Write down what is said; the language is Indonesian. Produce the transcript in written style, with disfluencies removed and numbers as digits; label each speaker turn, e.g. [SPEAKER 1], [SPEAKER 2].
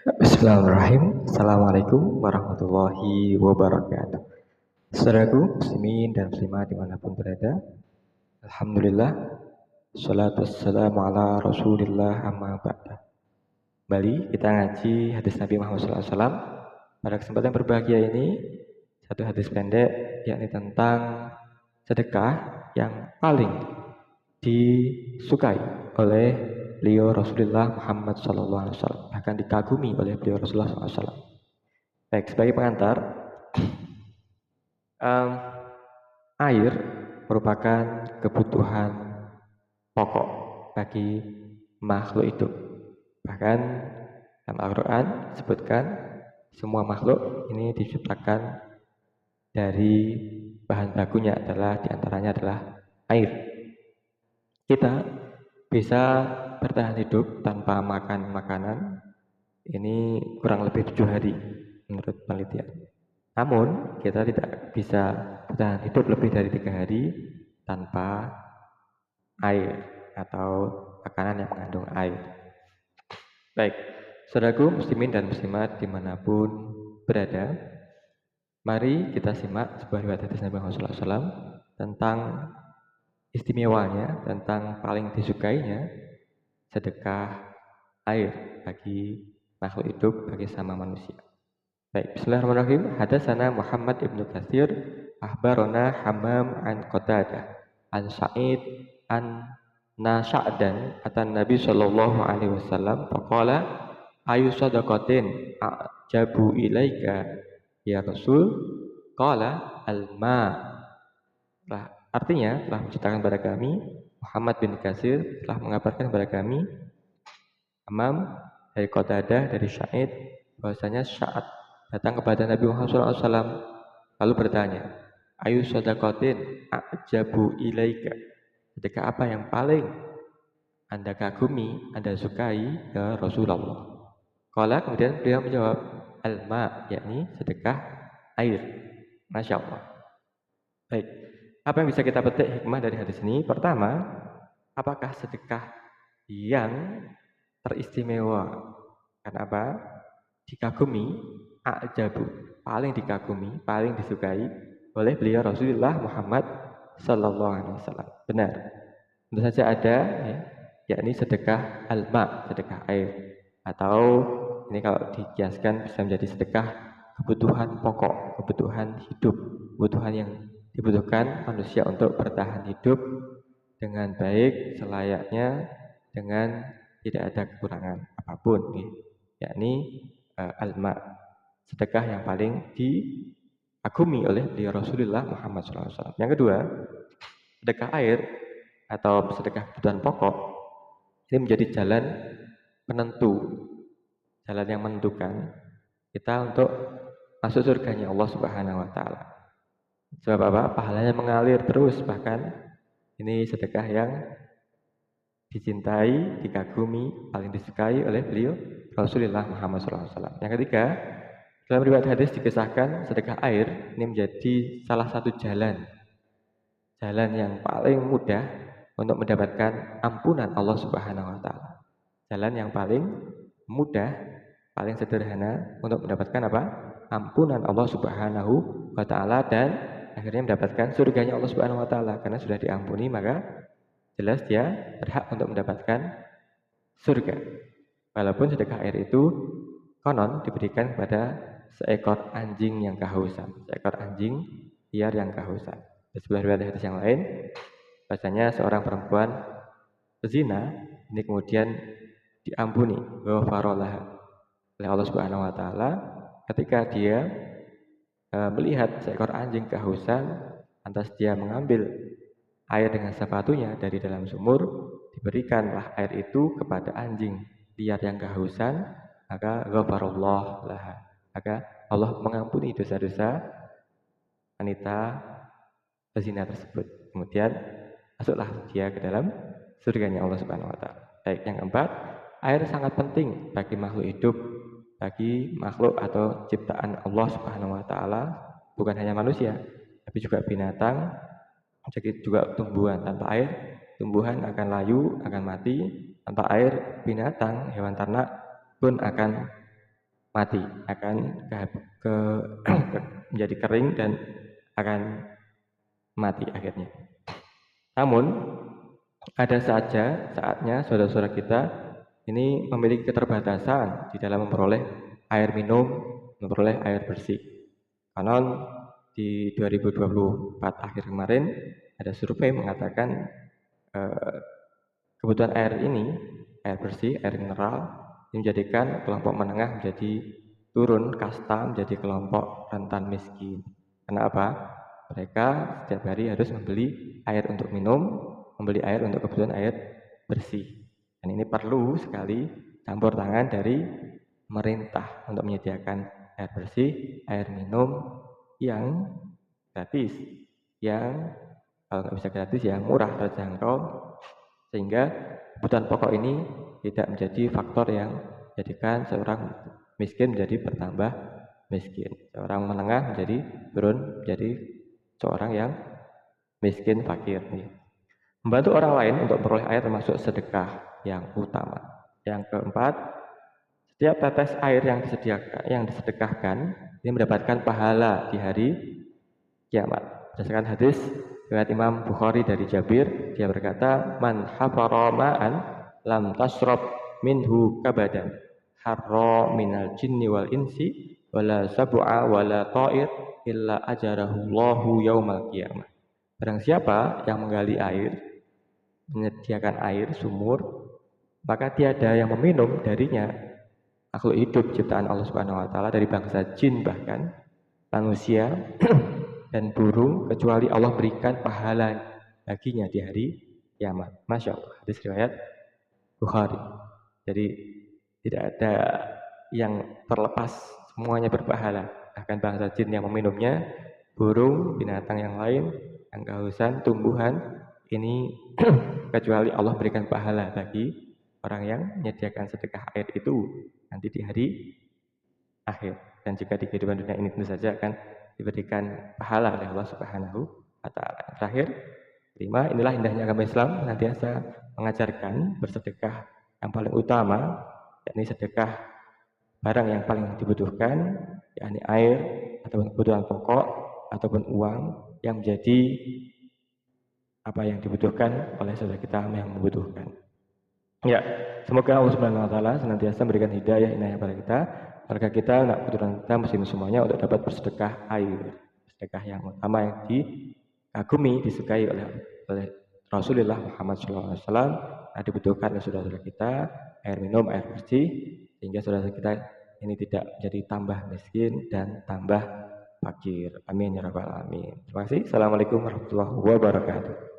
[SPEAKER 1] Bismillahirrahmanirrahim. Assalamualaikum warahmatullahi wabarakatuh. Saudaraku, muslimin dan muslimat dimanapun berada, Alhamdulillah, salatu wassalamu ala rasulillah amma ba'da. Kembali kita ngaji hadis Nabi Muhammad SAW. Pada kesempatan berbahagia ini, satu hadis pendek, yakni tentang sedekah yang paling disukai oleh beliau Rasulullah Muhammad SAW, bahkan dikagumi oleh beliau Rasulullah SAW. Baik, sebagai pengantar, em, air merupakan kebutuhan pokok bagi makhluk hidup. Bahkan dalam Al-Quran disebutkan semua makhluk ini diciptakan dari bahan bakunya diantaranya adalah air. Kita bisa bertahan hidup tanpa makan makanan ini kurang lebih 7 hari menurut penelitian. Namun kita tidak bisa bertahan hidup lebih dari 3 hari tanpa air atau makanan yang mengandung air. Baik, saudaraku muslimin dan muslimat dimanapun berada, mari kita simak sebuah riwayat hadis Nabi Muhammad SAW tentang istimewanya, tentang paling disukainya sedekah air bagi makhluk hidup, bagi sama manusia. Baik, bismillahirrahmanirrahim. Hadatsana Muhammad ibnu Katsir, akhbarana Hammam an Qatadah, an Sa'id an Sa'dan atan Nabi sallallahu alaihi wasallam faqala ayu sadaqatin a'jabu ilaika ya Rasul? Qala al-ma. Artinya telah menceritakan kepada kami Muhammad bin Katsir telah mengabarkan kepada kami Hammam dari Qatadah dari Sa'id bahwasanya Sa'ad datang kepada Nabi Muhammad SAW lalu bertanya, ayu sadaqatin a'jabu ilaika, sedekah apa yang paling Anda kagumi, Anda sukai ya Rasulullah? Qala, kemudian beliau menjawab, al-ma, yakni sedekah air. Masya Allah. Baik, apa yang bisa kita petik hikmah dari hadis ini? Pertama, apakah sedekah yang teristimewa? Kenapa? Dikagumi, a'jabu, paling dikagumi, paling disukai oleh beliau Rasulullah Muhammad Sallallahu Alaihi Wasallam. Benar, tentu saja ada, ya, yakni sedekah alma, sedekah air, atau ini kalau dikiaskan bisa menjadi sedekah kebutuhan pokok, kebutuhan hidup, kebutuhan yang dibutuhkan manusia untuk bertahan hidup dengan baik, selayaknya, dengan tidak ada kekurangan apapun, yakni alma, sedekah yang paling diagumi oleh beliau Rasulullah Muhammad SAW. Yang kedua, sedekah air atau sedekah kebutuhan pokok ini menjadi jalan penentu, jalan yang menentukan kita untuk masuk surganya Allah Subhanahu wa taala. Sebab apa? Pahalanya mengalir terus, bahkan ini sedekah yang dicintai, dikagumi, paling disukai oleh beliau Rasulullah Muhammad SAW. Yang ketiga, dalam riwayat hadis dikisahkan sedekah air ini menjadi salah satu jalan yang paling mudah untuk mendapatkan ampunan Allah Subhanahu wa taala. Jalan yang paling mudah, paling sederhana untuk mendapatkan apa? Ampunan Allah Subhanahu wa taala dan akhirnya mendapatkan surganya Allah Subhanahu wa taala. Karena sudah diampuni maka jelas dia berhak untuk mendapatkan surga. Walaupun sedekah air itu konon diberikan kepada seekor anjing yang kehausan, seekor anjing liar yang kehausan. Di sebelah riwayat hadis yang lain, bahasanya seorang perempuan pezina ini kemudian diampuni ghafaralah oleh Allah Subhanahu wa taala ketika dia melihat seekor anjing kehausan, lantas dia mengambil air dengan sepatunya dari dalam sumur, diberikanlah air itu kepada anjing liar yang kehausan, maka ghafarallah laha, maka Allah mengampuni dosa-dosa wanita pezina tersebut. Kemudian masuklah dia ke dalam surganya Allah Subhanahu wa taala. Baik, yang keempat, air sangat penting bagi makhluk hidup, bagi makhluk atau ciptaan Allah Subhanahu wa taala, bukan hanya manusia, tapi juga binatang, juga tumbuhan. Tanpa air, tumbuhan akan layu, akan mati. Tanpa air, binatang, hewan ternak pun akan mati, akan menjadi kering dan akan mati akhirnya. Namun ada saatnya saudara-saudara kita ini memiliki keterbatasan di dalam memperoleh air minum, memperoleh air bersih. Konon di 2024 akhir kemarin ada survei mengatakan kebutuhan air ini, air bersih, air mineral, menjadikan kelompok menengah menjadi turun kasta, menjadi kelompok rentan miskin. Kenapa? Mereka setiap hari harus membeli air untuk minum, membeli air untuk kebutuhan air bersih. Dan ini perlu sekali campur tangan dari pemerintah untuk menyediakan air bersih, air minum yang gratis, yang kalau nggak bisa gratis ya murah, terjangkau, sehingga kebutuhan pokok ini tidak menjadi faktor yang menjadikan seorang miskin menjadi bertambah miskin, seorang menengah menjadi turun menjadi seorang yang miskin fakir. Membantu orang lain untuk memperoleh air termasuk sedekah yang utama. Yang keempat, setiap tetes air yang disedekahkan ini mendapatkan pahala di hari kiamat. Berdasarkan hadis riwayat Imam Bukhari dari Jabir, dia berkata, "Man hafara ma'an lam tasrab minhu kabadan, harra minal jinni wal insi, wala sab'a wala ta'ir illa ajarahu Allahu yaumal qiyamah." Barang siapa yang menggali air, menyediakan air sumur, maka tiada yang meminum darinya makhluk hidup ciptaan Allah Subhanahu wa taala dari bangsa jin bahkan manusia dan burung kecuali Allah berikan pahala baginya di hari kiamat. Masya Allah, hadis riwayat Bukhari. Jadi tidak ada yang terlepas, semuanya berpahala. Bahkan bangsa jin yang meminumnya, burung, binatang yang lain, yang kehausan, tumbuhan, ini kecuali Allah berikan pahala bagi orang yang menyediakan sedekah air itu nanti di hari akhir. Dan jika di kehidupan dunia ini tentu saja akan diberikan pahala oleh Allah Subhanahu wa taala. Terakhir, 5, inilah indahnya agama Islam, senantiasa mengajarkan bersedekah yang paling utama, yakni sedekah barang yang paling dibutuhkan, yakni air ataupun kebutuhan pokok ataupun uang yang menjadi apa yang dibutuhkan oleh saudara kita yang membutuhkan. Ya, semoga Allah Subhanahu wa taala senantiasa memberikan hidayah inayah kepada kita, agar kita, anak keturunan kita, muslim semuanya untuk dapat bersedekah air, sedekah yang utama yang dikagumi, disukai oleh Rasulullah Muhammad SAW. Dibutuhkan oleh saudara-saudara kita air minum, air bersih, sehingga saudara kita ini tidak menjadi tambah miskin dan tambah fakir. Amin ya rabbal alamin. Terima kasih. Assalamualaikum warahmatullahi wabarakatuh.